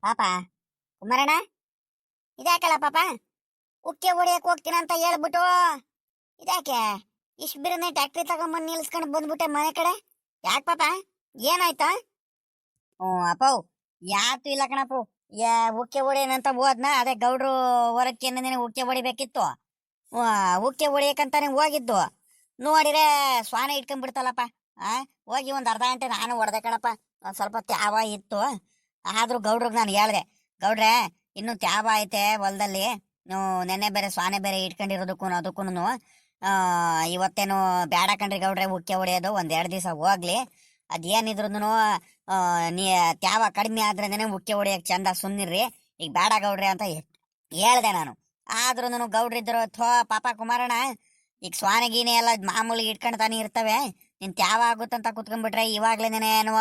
ಪಾಪ ಕುಮಾರಣ್ಣ, ಇದ್ಯಾಕಲ್ಲ ಪಾಪ ಉಕ್ಕೆ ಹೊಡಿಯಕ್ ಹೋಗ್ತೀನಿ ಅಂತ ಹೇಳ್ಬಿಟ್ಟು ಇದ್ಯಾಕೆ ಇಷ್ಟು ಬಿರುನೆ ಟ್ಯಾಕ್ಟ್ರಿ ತಗೊಂಬಂದು ನಿಲ್ಸ್ಕೊಂಡು ಬಂದ್ಬಿಟ್ಟೆ ಮನೆ ಕಡೆ? ಯಾಕೆ ಪಾಪ, ಏನಾಯ್ತಾ? ಹ್ಞೂ ಅಪ್ಪವ್, ಯಾತು ಇಲ್ಲ ಕಣಪ್ಪು. ಉಕ್ಕೆ ಹೊಡಿಯನಂತ ಹೋದ್ನ, ಅದೇ ಗೌಡ್ರು ಹೊರಕ್ಕೆ ಉಕ್ಕೆ ಹೊಡಿಬೇಕಿತ್ತು. ಉಕ್ಕೆ ಹೊಡಿಯಕಂತಾನೆ ಹೋಗಿದ್ದು, ನೋಡಿರೆ ಸ್ವಾನ ಇಟ್ಕೊಂಡ್ಬಿಡ್ತಲ್ಲಪ್ಪ. ಹೋಗಿ ಒಂದು ಅರ್ಧ ಗಂಟೆ ನಾನು ಹೊಡೆದೆ ಕಣಪ್ಪ. ಒಂದು ಸ್ವಲ್ಪ ತ್ಯಾವ ಇತ್ತು, ಆದ್ರೂ ಗೌಡ್ರಿಗೆ ನಾನು ಹೇಳ್ದೆ, ಗೌಡ್ರೆ ಇನ್ನು ತ್ಯಾವ ಐತೆ ಹೊಲದಲ್ಲಿ, ನೆನ್ನೆ ಬೇರೆ ಸ್ವಾನೆ ಬೇರೆ ಇಟ್ಕೊಂಡಿರೋದಕ್ಕೂ ಅದಕ್ಕೂ ಇವತ್ತೇನು ಬೇಡ ಕಣ್ರಿ ಗೌಡ್ರೆ ಉಕ್ಕೆ ಹೊಡೆಯೋದು, ಒಂದೆರಡು ದಿವಸ ಹೋಗ್ಲಿ. ಅದೇನಿದ್ರು ನೀ ತ್ಯಾವ ಕಡಿಮೆ ಆದ್ರೇನೆ ಉಕ್ಕೆ ಹೊಡಿಯಕ್ ಚಂದ, ಸುಮ್ನಿರ್ರಿ ಈಗ ಬೇಡ ಗೌಡ್ರೆ ಅಂತ ಹೇಳ್ದೆ ನಾನು. ಆದ್ರೂ ಗೌಡ್ರಿದ್ರು ಥೋ ಪಾಪ ಕುಮಾರಣ್ಣ, ಈಗ ಸ್ವಾನೆ ಗೀನೆ ಎಲ್ಲ ಮಾಮೂಲಿ ಇಟ್ಕೊಂಡ್ತಾನೆ ಇರ್ತವೆ, ನಿನ್ ತ್ಯಾವ ಆಗುತ್ತಂತ ಕುತ್ಕೊಂಡ್ಬಿಟ್ರೆ ಇವಾಗ್ಲೇನೇನೆ ಏನು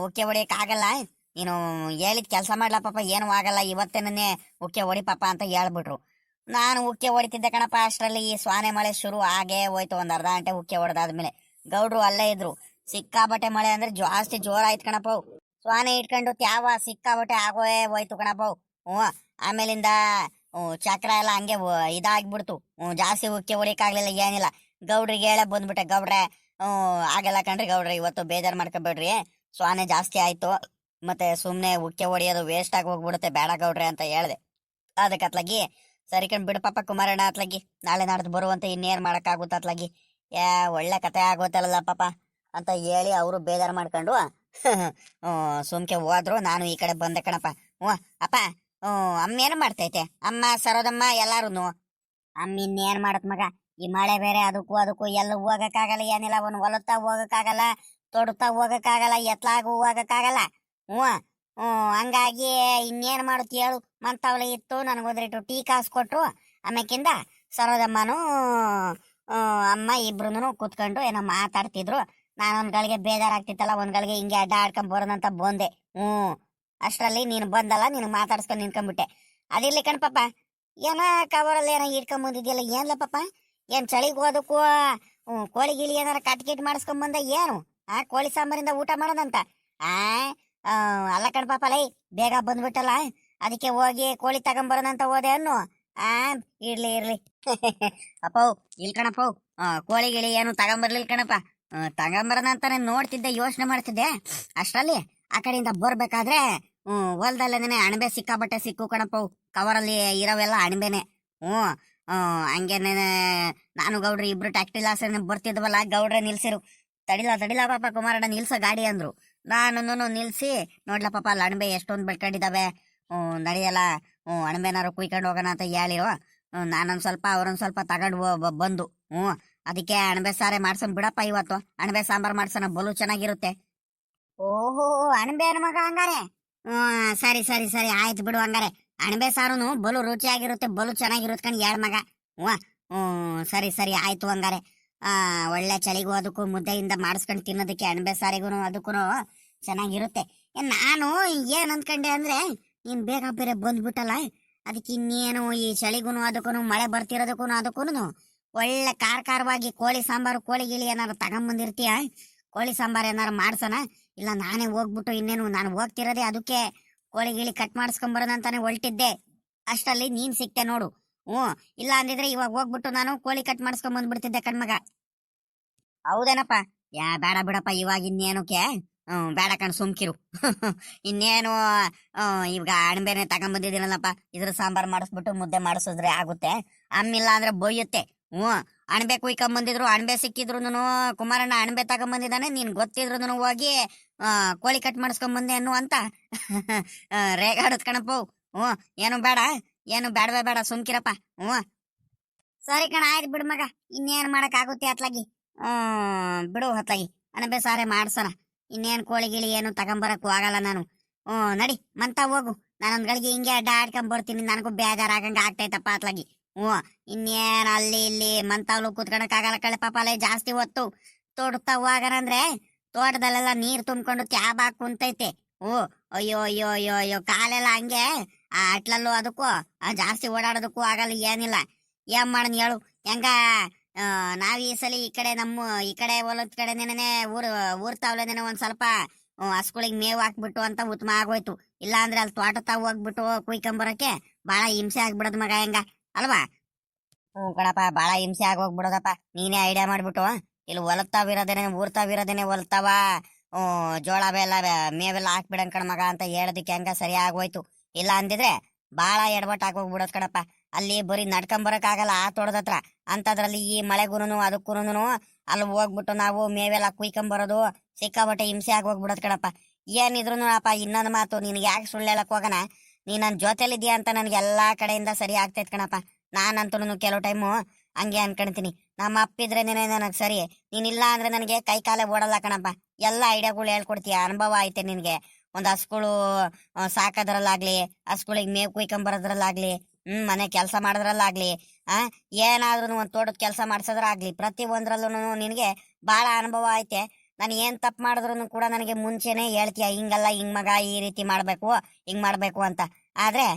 ಉಕ್ಕೆ ಹೊಡಿಯಕ್ ಆಗಲ್ಲ. ನೀನು ಹೇಳಿದ್ ಕೆಲಸ ಮಾಡ್ಲಾ ಪಾಪ, ಏನು ಆಗಲ್ಲ, ಇವತ್ತೇನೇ ಉಕ್ಕೆ ಹೊಡಿ ಪಾಪ ಅಂತ ಹೇಳ್ಬಿಟ್ರು. ನಾನು ಉಕ್ಕೆ ಹೊಡಿತಿದ್ದೆ ಕಣಪ್ಪ. ಅಷ್ಟರಲ್ಲಿ ಈ ಸ್ವಾನೆ ಮಳೆ ಶುರು ಆಗೇ ಹೋಯ್ತು. ಒಂದ್ ಅರ್ಧ ಗಂಟೆ ಉಕ್ಕೆ ಹೊಡೆದಾದ್ಮೇಲೆ ಗೌಡ್ರು ಅಲ್ಲೇ ಇದ್ರು. ಸಿಕ್ಕಾಬಟ್ಟೆ ಮಳೆ ಅಂದ್ರೆ ಜಾಸ್ತಿ ಜೋರಾಯ್ತು ಕಣಪ್ಪ. ಸ್ವಾನೆ ಇಟ್ಕೊಂಡು ತ್ಯಾವ ಸಿಕ್ಕಾಬಟ್ಟೆ ಆಗೋೇ ಹೋಯ್ತು ಕಣಪ್ಪ. ಆಮೇಲಿಂದ ಚಕ್ರ ಎಲ್ಲ ಹಂಗೆ ಇದಾಗ್ಬಿಡ್ತು. ಜಾಸ್ತಿ ಉಕ್ಕೆ ಹೊಡಿಯಕ್ಕಾಗ್ಲಿಲ್ಲ, ಏನಿಲ್ಲ. ಗೌಡ್ರಿಗೆ ಹೇಳ ಬಂದ್ಬಿಟ್ಟೆ, ಗೌಡ್ರೆ ಆಗಲ್ಲ ಕಣ್ರಿ ಗೌಡ್ರೆ, ಇವತ್ತು ಬೇಜಾರ್ ಮಾಡ್ಕೊಬೇಡ್ರಿ, ಸ್ವಾನೆ ಜಾಸ್ತಿ ಆಯ್ತು, ಮತ್ತೆ ಸುಮ್ನೆ ಉಕ್ಕೆ ಹೊಡಿಯೋದು ವೇಸ್ಟ್ ಆಗಿ ಹೋಗ್ಬಿಡುತ್ತೆ, ಬೇಡ ಗೌಡ್ರೆ ಅಂತ ಹೇಳ್ದೆ. ಅದಕ್ಕೆ ಅತ್ಲಾಗಿ ಸರಿ ಕಣ್ ಬಿಡು ಪಾಪ ಕುಮಾರಣ್ಣ, ಅತ್ಲಾಗಿ ನಾಳೆ ನಾಡ್ದು ಬರುವಂತ ಇನ್ನೇನ್ ಮಾಡಕ್ಕಾಗುತ್ತ ಅತ್ಲಾಗಿ, ಒಳ್ಳೆ ಕತೆ ಆಗೋತಲ್ಲ ಪಾಪ ಅಂತ ಹೇಳಿ ಅವರು ಬೇಜಾರು ಮಾಡ್ಕೊಂಡು ಸುಮ್ಕೆ ಹೋದ್ರು. ನಾನು ಈ ಕಡೆ ಬಂದೆ ಕಣಪ್ಪ. ಅಪ್ಪ, ಅಮ್ಮ ಏನು ಮಾಡ್ತೈತೆ? ಅಮ್ಮ ಸರೋದಮ್ಮ ಎಲ್ಲಾರು? ಅಮ್ಮ ಇನ್ನೇನ್ ಮಾಡತ್ ಮಗ, ಈ ಮಳೆ ಬೇರೆ, ಅದಕ್ಕೂ ಎಲ್ಲ ಹೋಗಕ್ಕಾಗಲ್ಲ, ಏನಿಲ್ಲ, ಅವನು ಹೊಲತ್ತಾ ಹೋಗಕ್ಕಾಗಲ್ಲ, ತೊಡುತ್ತಾ ಹೋಗಕ್ಕಾಗಲ್ಲ, ಎತ್ಲಾಗೂ ಹೋಗಕ್ಕಾಗಲ್ಲ. ಹಂಗಾಗಿ ಇನ್ನೇನ್ ಮಾಡುತ್ತ ಹೇಳು, ಮಂತವಳೆ ಇತ್ತು. ನನಗೊಂದ್ರಿಟ್ಟು ಟೀ ಕಾಸು ಕೊಟ್ರು. ಆಮೇಕಿಂದ ಸರೋದಮ್ಮನು ಅಮ್ಮ ಇಬ್ರು ಕೂತ್ಕೊಂಡು ಏನೋ ಮಾತಾಡ್ತಿದ್ರು. ನಾನು ಒಂದ್ ಗಳಿಗೆ ಬೇಜಾರಾಗ್ತಿತ್ತಲ್ಲ, ಒಂದ್ ಗಳಿಗೆ ಹಿಂಗೆ ಅಡ್ಡ ಆಡ್ಕೊಂಡ್ ಬರೋದಂತ ಬಂದೆ. ಅಷ್ಟರಲ್ಲಿ ನೀನು ಬಂದಲ್ಲ, ನೀನು ಮಾತಾಡ್ಸ್ಕೊಂಡು ನಿನ್ಕೊಂಡ್ಬಿಟ್ಟೆ. ಅದಿರ್ಲಿ ಕಣ್ಪಾಪ, ಏನ ಕವರಲ್ಲಿ ಏನೋ ಇಟ್ಕೊಂಡ್ ಬಂದಿದ್ಯಲ್ಲ, ಏನ್ಲ ಪಾಪ? ಏನ್ ಚಳಿಗೆ ಹೋದಕ್ಕೂ ಕೋಳಿ ಗಿಳಿ ಏನಾರ ಕಟ್ ಮಾಡಿಸ್ಕೊಂಡ್ ಬಂದ ಏನು? ಕೋಳಿ ಸಾಂಬಾರಿಂದ ಊಟ ಮಾಡೋದಂತ? ಅಲ್ಲ ಕಣ್ಪಾಪ, ಲೈ ಬೇಗ ಬಂದ್ಬಿಟ್ಟಲ್ಲ, ಅದಕ್ಕೆ ಹೋಗಿ ಕೋಳಿ ತಗೊಂಬರೋದಂತ ಹೋದೆ ಅನ್ನು. ಇರ್ಲಿ ಅಪ್ಪವ್, ಇಲ್ ಕಣಪ್ಪವ್, ಕೋಳಿ ಗಿಳಿ ಏನು ತಗೊಂಬರ್ಲಿಲ್ಲ ಕಣಪ್ಪ. ತಗೊಂಬರೋದಂತಾನೆ ನೋಡ್ತಿದ್ದೆ, ಯೋಚನೆ ಮಾಡ್ತಿದ್ದೆ. ಅಷ್ಟರಲ್ಲಿ ಆ ಕಡೆಯಿಂದ ಬರ್ಬೇಕಾದ್ರೆ ಹೊಲ್ದಲ್ಲೇನೆ ಅಣಬೆ ಸಿಕ್ಕಾಬಟ್ಟೆ ಸಿಕ್ಕು ಕಣಪ್ಪವ್. ಕವರಲ್ಲಿ ಇರೋವೆಲ್ಲ ಅಣಬೆನೆ. ಹಂಗೇನೆ ನಾನು ಗೌಡ್ರಿ ಇಬ್ರು ಟ್ಯಾಕ್ಟ್ರಿ ಲಾಸ ಬರ್ತಿದ್ವಲ್ಲ, ಗೌಡ್ರೆ ನಿಲ್ಸಿರು. ತಡಿಲ ಪಾಪ ಕುಮಾರಣ್ಣ, ನಿಲ್ಸ ಗಾಡಿ ಅಂದ್ರು. ನಾನು ನಿಲ್ಸಿ, ನೋಡ್ಲ ಪಾಪ ಅಲ್ಲಿ ಅಣಬೆ ಎಷ್ಟೊಂದು ಬೆಳ್ಕೊಂಡಿದ್ದಾವೆ, ನಡೆಯಲ್ಲ, ಅಣಬೆನಾರು ಕುಯ್ಕೊಂಡು ಹೋಗೋಣ ಅಂತ ಹೇಳಿರೋ. ನಾನೊಂದ್ ಸ್ವಲ್ಪ ಅವ್ರೊಂದ್ ಸ್ವಲ್ಪ ತಗೊಂಡು ಬಂದು. ಅದಕ್ಕೆ ಅಣಬೆ ಸಾರೆ ಮಾಡ್ಸೋಣ ಬಿಡಪ್ಪ, ಇವತ್ತು ಅಣಬೆ ಸಾಂಬಾರ್ ಮಾಡ್ಸೋಣ, ಬಲು ಚೆನ್ನಾಗಿರುತ್ತೆ. ಓಹೋ, ಅಣಬೆ ಮಗ ಹಂಗಾರೆ? ಸರಿ ಆಯ್ತು ಬಿಡು ಹಂಗಾರೆ. ಅಣಬೆ ಸಾರುನು ಬಲು ರುಚಿಯಾಗಿರುತ್ತೆ, ಬಲು ಚೆನ್ನಾಗಿರುತ್ತೆ ಕಣ್ ಹೇಳ್ ಮಗ. ಸರಿ ಆಯ್ತು ಹಂಗಾರೆ. ಒಳ್ಳೆ ಚಳಿಗೂ ಅದಕ್ಕೂ ಮುದ್ದೆಯಿಂದ ಮಾಡಿಸ್ಕೊಂಡು ತಿನ್ನೋದಕ್ಕೆ ಅಣಬೆ ಸಾರಿಗೂ ಅದಕ್ಕೂ ಚೆನ್ನಾಗಿರುತ್ತೆ. ನಾನು ಏನ್ ಅಂದ್ಕೊಂಡೆ ಅಂದ್ರೆ, ನೀನ್ ಬೇಗ ಬೇರೆ ಬಂದ್ಬಿಟ್ಟಲ್ಲ, ಅದಕ್ಕೆ ಇನ್ನೇನು ಈ ಚಳಿಗೂ ಅದಕ್ಕೂ ಮಳೆ ಬರ್ತಿರೋದಕ್ಕೂ ಅದಕ್ಕೂ ಒಳ್ಳೆ ಖಾರವಾಗಿ ಕೋಳಿ ಸಾಂಬಾರು, ಕೋಳಿ ಗಿಳಿ ಏನಾರು ತಗೊಂಬಂದಿರ್ತೀಯ, ಕೋಳಿ ಸಾಂಬಾರು ಏನಾರು ಮಾಡ್ಸೋಣ. ಇಲ್ಲ ನಾನೇ ಹೋಗ್ಬಿಟ್ಟು, ಇನ್ನೇನು ನಾನು ಹೋಗ್ತಿರೋದೇ ಅದಕ್ಕೆ ಕೋಳಿ ಗಿಳಿ ಕಟ್ ಮಾಡಿಸ್ಕೊಂಬರೋದಂತಾನೆ ಹೊರಟಿದ್ದೆ. ಅಷ್ಟರಲ್ಲಿ ನೀನ್ ಸಿಕ್ತೆ ನೋಡು. ಇಲ್ಲ ಅಂದಿದ್ರೆ ಇವಾಗ ಹೋಗ್ಬಿಟ್ಟು ನಾನು ಕೋಳಿ ಕಟ್ ಮಾಡಿಸ್ಕೊಂಡ್ ಬಂದ್ಬಿಡ್ತಿದ್ದೆ ಕಣ್ಮಗ. ಹೌದೇನಪ್ಪ? ಬೇಡ ಬಿಡಪ್ಪ, ಇವಾಗ ಇನ್ನೇನಕ್ಕೆ ಬೇಡ ಕಣ್, ಸುಮ್ಕಿರು. ಇನ್ನೇನು ಇವಾಗ ಅಣಬೆನೆ ತಗೊಂಬಂದಿದ್ದೀನಲ್ಲಪ್ಪ, ಇದ್ರ ಸಾಂಬಾರ್ ಮಾಡಿಸ್ಬಿಟ್ಟು ಮುದ್ದೆ ಮಾಡಿಸಿದ್ರೆ ಆಗುತ್ತೆ. ಅಮ್ಮಿಲ್ಲ ಅಂದ್ರೆ ಬೊಯ್ಯುತ್ತೆ. ಅಣಬೆ ಕುಯ್ಕೊಂಬಂದಿದ್ರು, ಅಣಬೆ ಸಿಕ್ಕಿದ್ರು ಕುಮಾರಣ್ಣ ಅಣಬೆ ತಗೊಂಬಂದಿದ್ದಾನೆ, ನೀನ್ ಗೊತ್ತಿದ್ರು ಹೋಗಿ ಕೋಳಿ ಕಟ್ ಮಾಡಿಸ್ಕೊಂಬಂದೆ ಅನ್ನು ಅಂತ ರೇಗಾಡತ್ ಕಣಪ್ಪ. ಏನು ಬೇಡವೇ ಬೇಡ, ಸುಮ್ಕಿರಪ್ಪ. ಸರಿ ಕಣ, ಆಯ್ತು ಬಿಡು ಮಗ, ಇನ್ನೇನ್ ಮಾಡಕ್ ಆಗುತ್ತೆ ಅತ್ಲಾಗಿ. ಬಿಡು ಅತ್ಲಾಗಿ, ಅಣಬೆ ಸಾರೆ ಮಾಡ್ಸೋಣ. ಇನ್ನೇನ್ ಕೋಳಿ ಗಿಳಿ ಏನು ತಗೊಂಬರಕ್ಕೂ ಆಗಲ್ಲ ನಾನು. ನಡಿ ಮಂತ ಹೋಗು, ನಾನೊಂದ್ ಗಳಿಗೆ ಹಿಂಗೆ ಅಡ್ಡ ಆಡ್ಕೊಂಡ್ ಬರ್ತೀನಿ, ನನಗೂ ಬೇಜಾರಾಗಂಗ ಆಗ್ತೈತಪ್ಪ ಅತ್ಲಾಗಿ. ಇನ್ನೇನ್ ಅಲ್ಲಿ ಇಲ್ಲಿ ಮಂತಾವ್ಲು ಕೂತ್ಕೊಳಕ್ ಆಗಲ್ಲ ಕಳೆ ಪಾಪ, ಅಲ್ಲೇ ಜಾಸ್ತಿ ಹೊತ್ತು ತೋಡ್ತಾ ಹೋಗನಂದ್ರೆ ತೋಟದಲ್ಲೆಲ್ಲ ನೀರ್ ತುಂಬ್ಕೊಂಡು ತ್ಯಾಬ್ ಹಾಕ್ ಕುಂತೈತೆ. ಅಯ್ಯೋ ಕಾಲೆಲ್ಲ ಹಂಗೆ ಅಟ್ಲಲ್ಲೂ ಅದಕ್ಕೂ ಜಾಸ್ತಿ ಓಡಾಡೋದಕ್ಕೂ ಆಗಲ್ಲ, ಏನಿಲ್ಲ. ಏನ್ ಮಾಡನ್ ಹೇಳು? ಹೆಂಗ ನಾವ್ ಈ ಸಲ ಈ ಕಡೆ ಹೊಲದ ಕಡೆ ಊರ್ ತಾವ್ಲೇನೆ ಒಂದ್ ಸ್ವಲ್ಪ ಹಸ್ಗಳಿಗೆ ಮೇವ್ ಹಾಕ್ಬಿಟ್ಟು ಅಂತ ಉತ್ತಮ ಆಗೋಯ್ತು. ಇಲ್ಲ ಅಂದ್ರೆ ಅಲ್ಲಿ ತೋಟ ತಾವ್ ಹೋಗ್ಬಿಟ್ಟು ಕುಯ್ಕೊಂಬರಕ್ಕೆ ಬಾಳ ಹಿಂಸೆ ಆಗ್ಬಿಡೋದ್ ಮಗ ಹೆಂಗ ಅಲ್ವಾ. ಹ್ಞೂ ಕಣಪ್ಪ, ಬಾಳ ಹಿಂಸೆ ಆಗೋಗ್ಬಿಡೋದಪ್ಪ. ನೀನೇ ಐಡಿಯಾ ಮಾಡ್ಬಿಟ್ಟು ಇಲ್ಲಿ ಹೊಲತ್ತಾವಿರೋದೇನೆ ಊರ್ತಾವಿರೋದೇನೆ ಹೊಲತಾವ ಜೋಳ ಬೆಲ್ಲ ಮೇವೆಲ್ಲ ಹಾಕ್ಬಿಡಂಗ್ ಕಣ ಮಗ ಅಂತ ಹೇಳೋದಕ್ಕೆ ಹೆಂಗ ಸರಿ ಆಗೋಯ್ತು. ಇಲ್ಲ ಅಂದಿದ್ರೆ ಬಾಳ ಎಡವಟ್ ಆಗೋಗ್ಬಿಡೋದ್ ಕಣಪ್ಪ. ಅಲ್ಲಿ ಬರೀ ನಡ್ಕೊಂಬರಕ್ ಆಗಲ್ಲ ಆ ತೋಟದತ್ರ, ಅಂತದ್ರಲ್ಲಿ ಈ ಮಳೆಗೂನು ಅದಕ್ಕೂನು ಅಲ್ಲಿ ಹೋಗ್ಬಿಟ್ಟು ನಾವು ಮೇವೆಲ್ಲ ಕುಯ್ಕೊಂಬರೋದು ಸಿಕ್ಕಾಬಟ್ಟೆ ಹಿಂಸೆ ಆಗೋಗ್ಬಿಡೋದ್ ಕಣಪ್ಪ. ಏನಿದ್ರು ಅಪ್ಪ ಇನ್ನೊಂದು ಮಾತು, ನಿನ್ಗೆ ಯಾಕೆ ಸುಳ್ಳು ಹೇಳಕ್ ಹೋಗಣ, ನೀ ನನ್ನ ಜೊತೆಲಿದ್ಯಾ ಅಂತ ನನ್ಗೆ ಎಲ್ಲಾ ಕಡೆಯಿಂದ ಸರಿ ಆಗ್ತೈತ್ ಕಣಪ್ಪ. ನಾನಂತೂ ಕೆಲವು ಟೈಮು ಹಂಗೆ ಅನ್ಕೊಂತೀನಿ, ನಮ್ಮ ಅಪ್ಪಿದ್ರೇನೆ ನನಗೆ ಸರಿ, ನೀನಿಲ್ಲ ಅಂದ್ರೆ ನನಗೆ ಕೈ ಕಾಲೇ ಓಡಲ್ಲ ಕಣಪ್ಪ. ಎಲ್ಲ ಐಡಿಯಾಗಳು ಹೇಳ್ಕೊಡ್ತೀಯ, ಅನುಭವ ಐತೆ ನಿನ್ಗೆ. ಒಂದ್ ಹಸ್ಗಳು ಸಾಕೋದ್ರಲ್ಲಾಗ್ಲಿ, ಹಸ್ಗಳಿಗೆ ಮೇವು ಕುಯ್ಕೊಂಬರೋದ್ರಲ್ಲಾಗ್ಲಿ, ಮನೆ ಕೆಲಸ ಮಾಡೋದ್ರಲ್ಲಾಗ್ಲಿ, ಏನಾದ್ರೂ ಒಂದ್ ತೋಟದ ಕೆಲಸ ಮಾಡ್ಸೋದ್ರಾಗ್ಲಿ, ಪ್ರತಿ ಒಂದ್ರಲ್ಲೂ ನಿನಗೆ ಬಹಳ ಅನುಭವ ಐತೆ. ನಾನು ಏನ್ ತಪ್ಪು ಮಾಡಿದ್ರು ಕೂಡ ನನಗೆ ಮುಂಚೆನೆ ಹೇಳ್ತೀಯ, ಹಿಂಗಲ್ಲ ಹಿಂಗ್ ಮಗ ಈ ರೀತಿ ಮಾಡ್ಬೇಕು ಹಿಂಗ್ ಮಾಡ್ಬೇಕು ಅಂತ. ಆದ್ರೆ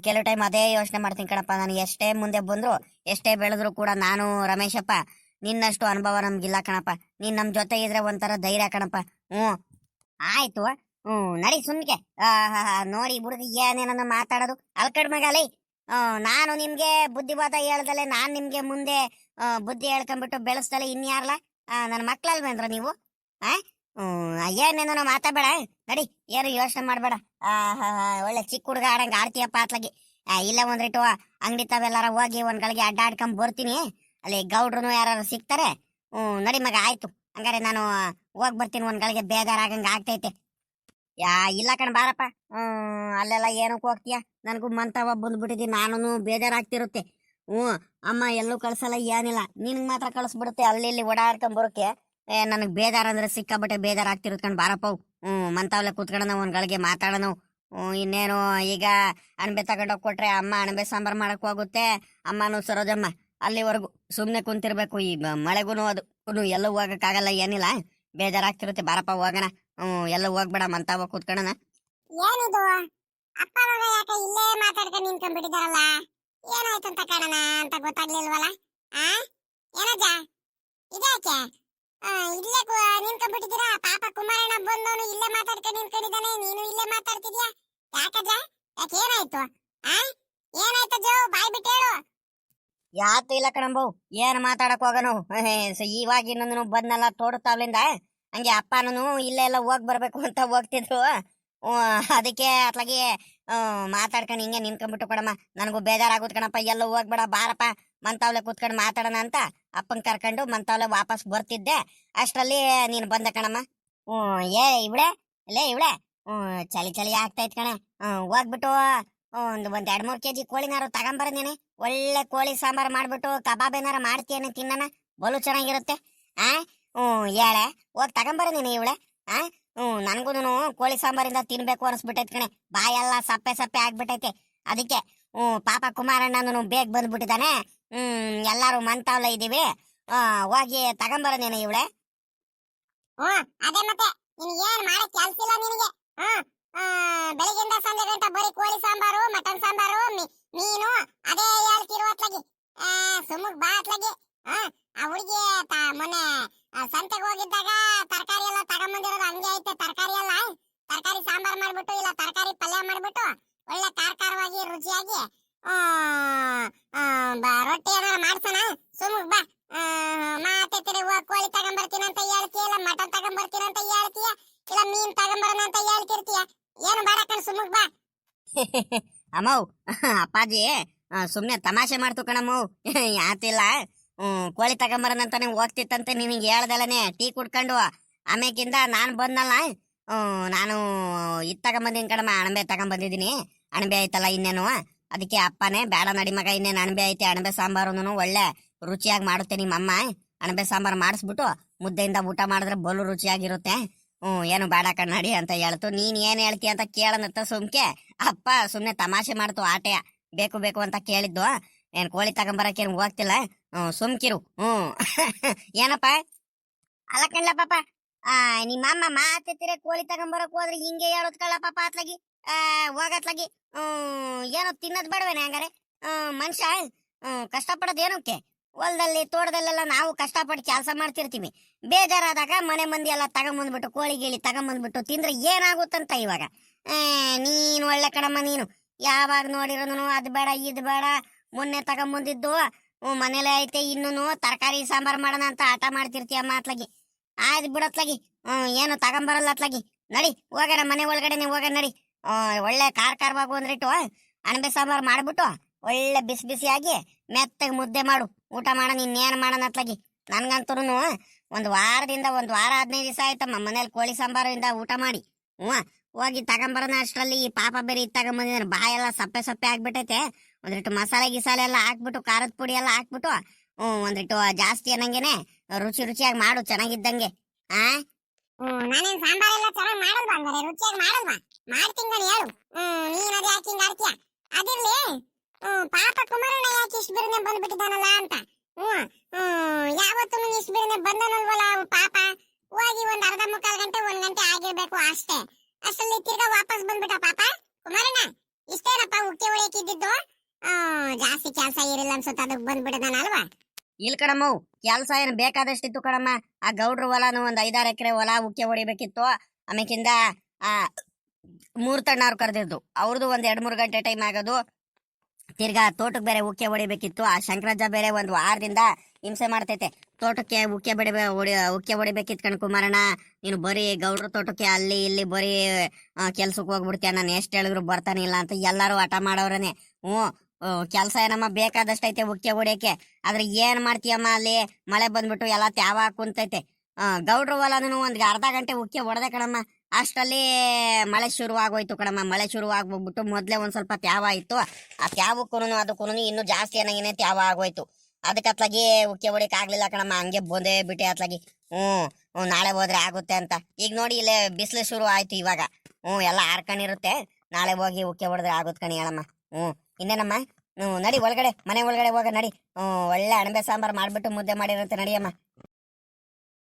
ಕೆಲವು ಟೈಮ್ ಅದೇ ಯೋಚನೆ ಮಾಡ್ತೀನಿ ಕಣಪ್ಪ. ನಾನು ಎಷ್ಟೇ ಮುಂದೆ ಬಂದ್ರು ಎಷ್ಟೇ ಬೆಳೆದ್ರು ಕೂಡ ನಾನು ರಮೇಶಪ್ಪ ನಿನ್ನಷ್ಟು ಅನುಭವ ನಮ್ಗಿಲ್ಲ ಕಣಪ್ಪ. ನೀನ್ ನಮ್ ಜೊತೆ ಇದ್ರೆ ಒಂಥರ ಧೈರ್ಯ ಕಣಪ್ಪ. ಆಯ್ತು, ನಡಿ ಸುಮ್ಕೆ. ನೋಡಿ ಹುಡುಗ ಏನೇನನ್ನ ಮಾತಾಡೋದು ಅಲ್ಕಡ್ ಮಗಲಿ. ನಾನು ನಿಮ್ಗೆ ಬುದ್ಧಿವಾದ ಹೇಳ್ದಲೆ, ನಾನ್ ನಿಮ್ಗೆ ಮುಂದೆ ಬುದ್ಧಿ ಹೇಳ್ಕೊಂಡ್ಬಿಟ್ಟು ಬೆಳೆಸ್ದಲೆ ಇನ್ಯಾರಲ್ಲ ನನ್ನ ಮಕ್ಳಲ್ವೇಂದ್ರ ನೀವು? ಏನೇನೋ ಮಾತಾಡಬೇಡ, ನಡಿ, ಏನು ಯೋಚನೆ ಮಾಡ್ಬೇಡ. ಒಳ್ಳೆ ಚಿಕ್ಕ ಹುಡುಗ ಆಡಂಗ ಆಡ್ತೀಯಪ್ಪ ಅತ್ಲಾಗಿ. ಇಲ್ಲ ಒಂದ್ರಿಟ್ಟು ಅಂಗಡಿ ತಾವೆಲ್ಲಾರ ಹೋಗಿ ಒಂದ್ ಗಳಿಗೆ ಅಡ್ಡಾಡ್ಕೊಂಡ್ ಬರ್ತೀನಿ, ಅಲ್ಲಿ ಗೌಡ್ರು ಯಾರು ಸಿಗ್ತಾರೆ. ನಡಿ ಮಗ, ಆಯ್ತು ಹಂಗಾರೆ ನಾನು ಹೋಗ್ ಬರ್ತೀನಿ, ಒಂದ್ ಗಳಿಗೆ ಬೇಜಾರಾಗಂಗ ಆಗ್ತೈತೆ. ಇಲ್ಲ ಕಣ್ ಬಾರಪ್ಪ. ಅಲ್ಲೆಲ್ಲ ಏನಕ್ಕೆ ಹೋಗ್ತೀಯ, ನನಗೂ ಮಂತವ ಬಂದ್ಬಿಟ್ಟಿದ್ದೀನಿ, ನಾನು ಬೇಜಾರಾಗ್ತಿರುತ್ತೆ. ಅಮ್ಮ ಎಲ್ಲೂ ಕಳ್ಸಲ್ಲ, ಏನಿಲ್ಲ, ನಿನ್ಗೆ ಮಾತ್ರ ಕಳಿಸ್ಬಿಡುತ್ತೆ ಅಲ್ಲಿ ಇಲ್ಲಿ ಓಡಾಡ್ಕೊಂಡ್ ಬರೋಕೆ. ನನಗೆ ಬೇಜಾರಂದ್ರೆ ಸಿಕ್ಕಾಬಟ್ಟೆ ಬೇಜಾರಾಗ್ತಿರುತ್ತೆ ಕಣ್ ಬಾರಪ್ಪ. ಮಂತಾವ್ಲೆ ಕೂತ್ಕೊಳ್ಳೋಣ, ಒಂದ್ ಗಳಿಗೆ ಮಾತಾಡೋಣ. ಇನ್ನೇನು ಈಗ ಅಣಬೆ ತಗೊಂಡೋಗ್ ಕೊಟ್ರೆ ಅಮ್ಮ ಅಣಬೆ ಸಾಂಬಾರ್ ಮಾಡಕ್ ಹೋಗುತ್ತೆ, ಅಮ್ಮನು ಸರೋಜಮ್ಮ. ಅಲ್ಲಿವರೆಗೂ ಸುಮ್ನೆ ಕುಂತಿರ್ಬೇಕು. ಈ ಮಳೆಗೂನು ಅದು ಎಲ್ಲೂ ಹೋಗಕ್ಕಾಗಲ್ಲ, ಏನಿಲ್ಲ, ಬೇಜಾರಾಗ್ತಿರುತ್ತೆ. ಬಾರಪ್ಪ ಹೋಗೋಣ. ಎಲ್ಲ ಹೋಗ್ಬೇಡ, ಮಂತಾವ ಕೂತ್ಕೊಳ್ಳೋಣ. ಏನಿದು ಅಪ್ಪ ಮಗ ಯಾಕೆ ಇಲ್ಲೇ ಮಾತಾಡ್ಕೊಂಡು ನಿಂತ್ಕೊಂಡ್ಬಿಟ್ಟಿದಾರಲ್ಲ? ಏನಾಯ್ತು ಅಂತ ಕಾಣೋಣ ಅಂತ ಗೊತ್ತಾಗ್ಲಿಲ್ವಲ್ಲ. ಏನಜ್ಜ ಇದ್ಯಾಕೆ ಇಲ್ಲೇ ನಿಂತ್ಕೊಂಡ್ಬಿಟ್ಟಿದ್ದೀರಾ? ಪಾಪ ಕುಮಾರಣ್ಣ ಬಂದವನು ಇಲ್ಲೇ ಮಾತಾಡ್ಕೊಂಡು ನಿಂತ್ಕೊಂಡಿದ್ದಾನೆ, ನೀನು ಇಲ್ಲೇ ಮಾತಾಡ್ತಿದ್ಯಾ? ಯಾಕಜ್ಜ, ಯಾಕೆ ಏನಾಯ್ತು? ಏನಾಯ್ತಜ್ಜ, ಬಾಯ್ ಬಿಟ್ಟು ಹೇಳು. ಯಾತು ಇಲ್ಲ ಕಣಂಬು, ಏನ್ ಮಾತಾಡಕ್ ಹೋಗನು. ಇವಾಗ ಇನ್ನೊಂದು ಬಂದ್ನಲ್ಲ ತೋಡುತ್ತಾವ್ಲಿಂದ, ಹಂಗೆ ಅಪ್ಪನೂ ಇಲ್ಲೇ ಎಲ್ಲ ಹೋಗ್ ಬರ್ಬೇಕು ಅಂತ ಹೋಗ್ತಿದ್ರು. ಅದಕ್ಕೆ ಅತ್ಲಾಗಿ ಮಾತಾಡ್ಕೊಂಡು ಹಿಂಗೆ ನಿನ್ಕೊಂಡ್ಬಿಟ್ಟು ಕಣಮ್ಮ. ನನಗೂ ಬೇಜಾರಾಗುತ್ತೆ ಕಣಪ್ಪ, ಎಲ್ಲೂ ಹೋಗ್ಬೇಡ, ಬಾರಪ್ಪ ಮಂತಾವ್ಲೆ ಕೂತ್ಕೊಂಡು ಮಾತಾಡೋಣ ಅಂತ ಅಪ್ಪನ್ ಕರ್ಕೊಂಡು ಮಂತಾವ್ಲೆ ವಾಪಸ್ ಬರ್ತಿದ್ದೆ. ಅಷ್ಟ್ರಲ್ಲಿ ನೀನು ಬಂದೆ ಕಣಮ್ಮ. ಇವಳೆ ಲೇ ಇವಳೆ, ಚಳಿ ಚಳಿ ಆಗ್ತೈತ್ ಕಣೆ. ಹೋಗ್ಬಿಟ್ಟು ಒಂದ್ 2-3 kg ಕೋಳಿನಾರು ತಗೊಂಬರದೇನೆ, ಒಳ್ಳೆ ಕೋಳಿ ಸಾಂಬಾರ್ ಮಾಡ್ಬಿಟ್ಟು ಕಬಾಬ್ ಏನಾರ ಮಾಡ್ತೀಯನೆ, ತಿನ್ನಣ, ಬಲು ಚೆನ್ನಾಗಿರುತ್ತೆ. ಹೇಳೆ, ಹೋಗಿ ತಗೊಂಬರದೇನೆ ಇವಳೆ. ನನ್ಗೂನು ಕೋಳಿ ಸಾಂಬಾರಿಂದ ತಿನ್ಬೇಕು ಅನ್ಸ್ಬಿಟ್ಟೈತ್ ಕಣೆ, ಬಾಯೆಲ್ಲ ಸಪ್ಪೆ ಸಪ್ಪೆ ಆಗ್ಬಿಟ್ಟೈತೆ. ಅದಕ್ಕೆ ಪಾಪ ಕುಮಾರಣ್ಣನು ಬೇಗ ಬಂದ್ಬಿಟ್ಟಿದ್ದಾನೆ. ಎಲ್ಲಾರು ಮಂತಾವ್ಲ ಇದೀವಿ, ಹೋಗಿ ತಗೊಂಬರದೇನೆ ಇವಳೆ. ಅದೇ ಮತ್ತೆ ನಿನ್ಗೆ ಏನ್ ಮಾಡಕ್ ಕೆಲ್ಸ ಇಲ್ಲ ನಿನಗೆ. ಬೆಳಿಗ್ಗೆಯಿಂದ ಸಂಜೆ ಗಂಟ ಬರೀ ಕೋಳಿ ಸಾಂಬಾರು, ಮಟನ್ ಸಾಂಬಾರು, ಮೀನು ಅದೇ ಹೇಳ್ತಿರುವ ಅತ್ಲಾಗಿ. ಸುಮ್ಮಗ್ ಬಾ ಅತ್ಲಾಗಿ. ಆ ಹುಡುಗಿ ಮೊನ್ನೆ ಸಂತೆಗೆ ಹೋಗಿದ್ದಾಗ ತರಕಾರಿ ಎಲ್ಲ ತಗೊಂಬಂದಿರೋದು ಹಂಗೆ ಐತೆ. ತರಕಾರಿ ಎಲ್ಲ ತರಕಾರಿ ಸಾಂಬಾರ್ ಮಾಡ್ಬಿಟ್ಟು ಇಲ್ಲ ತರಕಾರಿ ಪಲ್ಯ ಮಾಡ್ಬಿಟ್ಟು ಒಳ್ಳೆ ಖಾರವಾಗಿ ರುಚಿಯಾಗಿ ರೊಟ್ಟಿ ಏನಾರ ಮಾಡ್ಸೋಣ. ಸುಮ್ಮಗ್ ಬಾ. ಮಾತೆತ್ತಿರಿ ಕೋಳಿ ತಗೊಂಬರ್ತೀನಿ ಅಂತ ಹೇಳ್ತೀಯ, ಇಲ್ಲ ಮಟನ್ ತಗೊಂಬರ್ತೀನಿ ಅಂತ ಹೇಳ್ತೀಯ, ಇಲ್ಲ ಮೀನ್ ತಗೊಂಬರೋಣ ಅಂತ ಹೇಳ್ತಿರ್ತೀಯ. ಏನು ಬೇಡ, ಸುಮ್ಮಗ್ ಬಾ. ಅಮ್ಮವ್ ಅಪ್ಪಾಜಿ ಸುಮ್ನೆ ತಮಾಷೆ ಮಾಡ್ತು ಕಣಮ್ಮವ್, ಯಾತಿಲ್ಲ. ಕೋಳಿ ತಗೊಂಬರನಂತಾನೆ ಹೋಗ್ತಿತ್ತಂತೆ, ನಿನಗೆ ಹೇಳ್ದಲ್ಲನೆ ಟೀ ಕುಡ್ಕೊಂಡು. ಆಮೇಕಿಂದ ನಾನು ಬಂದ್ನಲ್ಲ, ನಾನು ಇದು ತಗೊಂಬಂದಿನಿ ಕಣಮ್ಮ, ಅಣಬೆ ತಗೊಂಬಂದಿದ್ದೀನಿ. ಅಣಬೆ ಐತಲ್ಲ ಇನ್ನೇನು, ಅದಕ್ಕೆ ಅಪ್ಪನೇ ಬೇಡ ನಡಿ ಮಗ, ಇನ್ನೇನು ಅಣಬೆ ಐತೆ, ಅಣಬೆ ಸಾಂಬಾರು ಒಳ್ಳೆ ರುಚಿಯಾಗಿ ಮಾಡುತ್ತೆ ನಿಮ್ಮಮ್ಮ. ಅಣಬೆ ಸಾಂಬಾರು ಮಾಡಿಸ್ಬಿಟ್ಟು ಮುದ್ದೆಯಿಂದ ಊಟ ಮಾಡಿದ್ರೆ ಬಲು ರುಚಿಯಾಗಿರುತ್ತೆ. ಏನು ಬೇಡ ಕಣ್ಣಾಡಿ ಅಂತ ಹೇಳ್ತು. ನೀನ್ ಏನ್ ಹೇಳ್ತೀಯ ಅಂತ ಕೇಳನತ್ತ ಸುಮ್ಕೆ ಅಪ್ಪ ಸುಮ್ನೆ ತಮಾಷೆ ಮಾಡ್ತು, ಆಟೆಯ ಬೇಕು ಬೇಕು ಅಂತ ಕೇಳಿದ್ದು. ಏನ್ ಕೋಳಿ ತಗೊಂಬರಕ್ಕೆ ಏನ್ ಹೋಗ್ತಿಲ್ಲ, ಸುಮ್ಕಿರು. ಏನಪ್ಪ ಅಲ್ಲ ಕಣ್ಲ ಪಾಪ, ನಿಮ್ಮಮ್ಮ ಮಾತೆತ್ತಿರ ಕೋಳಿ ತಗೊಂಬರಕ್ ಹೋದ್ರೆ ಹಿಂಗೆ ಹೇಳೋದ್ ಕಳ್ಳ ಪಾಪ ಅತ್ಲಾಗಿ. ಹೋಗತ್ಲಾಗಿ ಏನೋ ತಿನ್ನೋದ್ ಬೇಡವೇನೆ ಹಂಗಾರೆ? ಮನುಷ್ಯ ಕಷ್ಟಪಡೋದ್ ಏನಕ್ಕೆ? ಹೊಲದಲ್ಲಿ ತೋಟದಲ್ಲೆಲ್ಲ ನಾವು ಕಷ್ಟಪಟ್ಟು ಕೆಲಸ ಮಾಡ್ತಿರ್ತೀವಿ, ಬೇಜಾರಾದಾಗ ಮನೆ ಮಂದಿ ಎಲ್ಲ ತಗೊಂಬಂದ್ಬಿಟ್ಟು ಕೋಳಿ ಗೀಳಿ ತಗೊಂಬಂದ್ಬಿಟ್ಟು ತಿಂದ್ರೆ ಏನಾಗುತ್ತಂತ. ಇವಾಗ ನೀ ಕಣಮ್ಮ ನೀನು. ಯಾವಾಗ ನೋಡಿರೋನು ಅದು ಬೇಡ ಇದು ಬೇಡ, ಮೊನ್ನೆ ತಗೊಂಬಂದಿದ್ದು ಮನೇಲೆ ಐತೆ, ಇನ್ನೂ ತರಕಾರಿ ಸಾಂಬಾರ್ ಮಾಡೋಣ ಅಂತ ಆಟ ಮಾಡ್ತಿರ್ತೀಯಮ್ಮ ಅತ್ಲಾಗಿ. ಆಯ್ತು ಬಿಡತ್ಲಾಗಿ. ಏನು ತಗೊಂಬರಲ್ಲ ಅತ್ಲಾಗಿ. ನಡಿ ಹೋಗೋಣ ಮನೆ ಒಳಗಡೆನೆ ಹೋಗೋಣ ನಡಿ. ಒಳ್ಳೆ ಖಾರವಾಗಿ ಒಂದ್ರಿಟ್ಟು ಅಣಬೆ ಸಾಂಬಾರ್ ಮಾಡ್ಬಿಟ್ಟು ಒಳ್ಳೆ ಬಿಸಿ ಬಿಸಿಯಾಗಿ ಮೆತ್ತಗೆ ಮುದ್ದೆ ಮಾಡು, ಊಟ ಮಾಡೋಣ. ಇನ್ನೇನು ಮಾಡೋಣ ಅತ್ಲಾಗಿ. ನನ್ಗಂತೂ ಒಂದು ವಾರ 15 ದಿವಸ ಆಯ್ತಮ್ಮ ಮನೇಲಿ ಕೋಳಿ ಸಾಂಬಾರಿಂದ ಊಟ ಮಾಡಿ. ಹೋಗಿ ತಗೊಂಬರೋಣ ಅಷ್ಟರಲ್ಲಿ ಈ ಪಾಪ ಬೇರೆ ಇದು ತಗೊಂಬಂದಿದ್ದಾನೆ. ಬಾಯೆಲ್ಲ ಸಪ್ಪೆ ಆಗ್ಬಿಟ್ಟೈತೆ. ಒಂದಿಟ್ಟು ಮಸಾಲೆ ಗಿಸಾಲೆ ಎಲ್ಲ ಹಾಕ್ಬಿಟ್ಟು ಖಾರದ ಪುಡಿ ಎಲ್ಲ ಹಾಕ್ಬಿಟ್ಟು ಒಂದಿಟ್ಟು ಜಾಸ್ತಿ ಅನ್ನಂಗೆನೆ ರುಚಿಯಾಗಿ ಮಾಡು, ಚೆನ್ನಾಗಿದ್ದಂಗೆ. ನಾನೇನ್ ಸಾಂಬಾರ್ ಎಲ್ಲ ಚೆನ್ನಾಗಿ ಮಾಡಲ್ವಾ ಹಂಗಾರೆ? ರುಚಿಯಾಗಿ ಮಾಡಲ್ವಾ? ಮಾಡ್ತೀನಿ ಗಣಿ ಹೇಳು. ನೀನ್ ಅದೇ ಯಾಕೆ ಹಿಂಗ್ ಆಡ್ತೀಯ? ಅದಿರ್ಲಿ, ಪಾಪ ಕುಮಾರಣ್ಣ ಯಾಕೆ ಇಷ್ಟು ಬಿರುನೆ ಬಂದ್ಬಿಟ್ಟಿದ್ದಾನಲ್ಲ ಅಂತ. ಯಾವತ್ತೂ ಇಷ್ಟು ಬಿರುನೆ ಬಂದನಲ್ವಲ್ಲ ಪಾಪ. ಹೋಗಿ ಒಂದ್ ಅರ್ಧ ಮುಕ್ಕಾಲ್ ಗಂಟೆ 1 ಗಂಟೆ ಆಗಿರ್ಬೇಕು ಅಷ್ಟೇ. ಅಷ್ಟರಲ್ಲಿ ತಿರ್ಗಾ ವಾಪಸ್ ಬಂದ್ಬಿಟ್ಟ ಪಾಪ ಕುಮಾರಣ್ಣ. ಇಷ್ಟೇನಪ್ಪ ಉಕ್ಕೆ ಹೊಡೆಯಕ್ಕಿದ್ದು? ಜಾಸ್ತಿ ಕೆಲಸ ಇರಲಿಲ್ಲ ಅನ್ಸುತ್ತೆ, ಅದಕ್ಕೆ ಬಂದ್ಬಿಟ್ಟಿದ್ದಾನಲ್ವಾ? ಇಲ್ ಕಣಮ್ಮ, ಕೆಲಸ ಏನು ಬೇಕಾದಷ್ಟಿತ್ತು ಕಣಮ್ಮ. ಆ ಗೌಡ್ರ ಹೊಲನು ಒಂದ್ 5-6 ಎಕರೆ ಹೊಲ ಉಕ್ಕೆ ಹೊಡಿಬೇಕಿತ್ತು. ಆಮೇಕಿಂದ ಆ ಮೂರ್ತಣ್ಣವ್ರು ಕರೆದಿದ್ದು, ಅವ್ರದ್ದು ಒಂದ್ 2-3 ಗಂಟೆ ಟೈಮ್ ಆಗೋದು. ತಿರ್ಗಾ ತೋಟಕ್ಕೆ ಬೇರೆ ಉಕ್ಕೆ ಹೊಡಿಬೇಕಿತ್ತು. ಆ ಶಂಕರಜ್ಜ ಬೇರೆ 1 ವಾರದಿಂದ ಹಿಂಸೆ ಮಾಡ್ತೈತೆ. ತೋಟಕ್ಕೆ ಉಕ್ಕೆ ಹೊಡಿಬೇಕಿತ್ತು ಕಣ್ ಕುಮಾರಣ್ಣ. ನೀನು ಬರೀ ಗೌಡ್ರ ತೋಟಕ್ಕೆ ಅಲ್ಲಿ ಇಲ್ಲಿ ಬರೀ ಕೆಲ್ಸಕ್ಕೆ ಹೋಗ್ಬಿಡ್ತೀಯ, ನಾನು ಎಷ್ಟು ಹೇಳಿದ್ರು ಬರ್ತಾನಿಲ್ಲ ಅಂತ ಎಲ್ಲಾರು ಹಠ ಮಾಡೋರನೆ. ಕೆಲಸ ಏನಮ್ಮ ಬೇಕಾದಷ್ಟೈತೆ ಉಕ್ಕೆ ಹೊಡಿಯಕ್ಕೆ. ಆದ್ರೆ ಏನ್ ಮಾಡ್ತೀಯಮ್ಮ, ಅಲ್ಲಿ ಮಳೆ ಬಂದ್ಬಿಟ್ಟು ಎಲ್ಲ ತ್ಯಾವ ಕುಂತೈತೆ. ಗೌಡ್ರ ಹೊಲನು ಒಂದ್ ಅರ್ಧ ಗಂಟೆ ಉಕ್ಕೆ ಹೊಡೆದೆ ಕಣಮ್ಮ. ಅಷ್ಟರಲ್ಲಿ ಮಳೆ ಶುರು ಆಗೋಯ್ತು ಕಣಮ್ಮ. ಮಳೆ ಶುರು ಆಗ್ಬಿಟ್ಟು ಮೊದ್ಲೇ ಒಂದ್ ಸ್ವಲ್ಪ ತ್ಯಾವ ಇತ್ತು. ಆ ತ್ಯಾವಕ್ಕೂ ಅದಕ್ಕೂ ಇನ್ನೂ ಜಾಸ್ತಿ ಏನಾಗೇನೆ ತ್ಯಾವ ಆಗೋಯ್ತು. ಅದಕ್ಕೆ ಅತ್ಲಾಗಿ ಉಕ್ಕೆ ಹೊಡಿಯಕ್ ಆಗ್ಲಿಲ್ಲ ಕಣಮ್ಮ. ಹಂಗೆ ಬಂದೇ ಬಿಟ್ಟೆ ಅತ್ಲಾಗಿ. ನಾಳೆ ಹೋದ್ರೆ ಆಗುತ್ತೆ ಅಂತ. ಈಗ ನೋಡಿ ಇಲ್ಲೇ ಬಿಸಿಲು ಶುರು ಆಯ್ತು ಇವಾಗ. ಎಲ್ಲ ಆರ್ಕೊಂಡಿರುತ್ತೆ. ನಾಳೆ ಹೋಗಿ ಉಕ್ಕೆ ಹೊಡೆದ್ರೆ ಆಗುತ್ತೆ ಕಣಿ ಹೇಳಮ್ಮ. ಇನ್ನೇನಮ್ಮ, ನಡಿ ಒಳಗಡೆ, ಮನೆ ಒಳಗಡೆ ಹೋಗ ನಡಿ. ಒಳ್ಳೆ ಅಣಬೆ ಸಾಂಬಾರ್ ಮಾಡ್ಬಿಟ್ಟು ಮುದ್ದೆ ಮಾಡಿರುತ್ತೆ ನಡಿಯಮ್ಮ.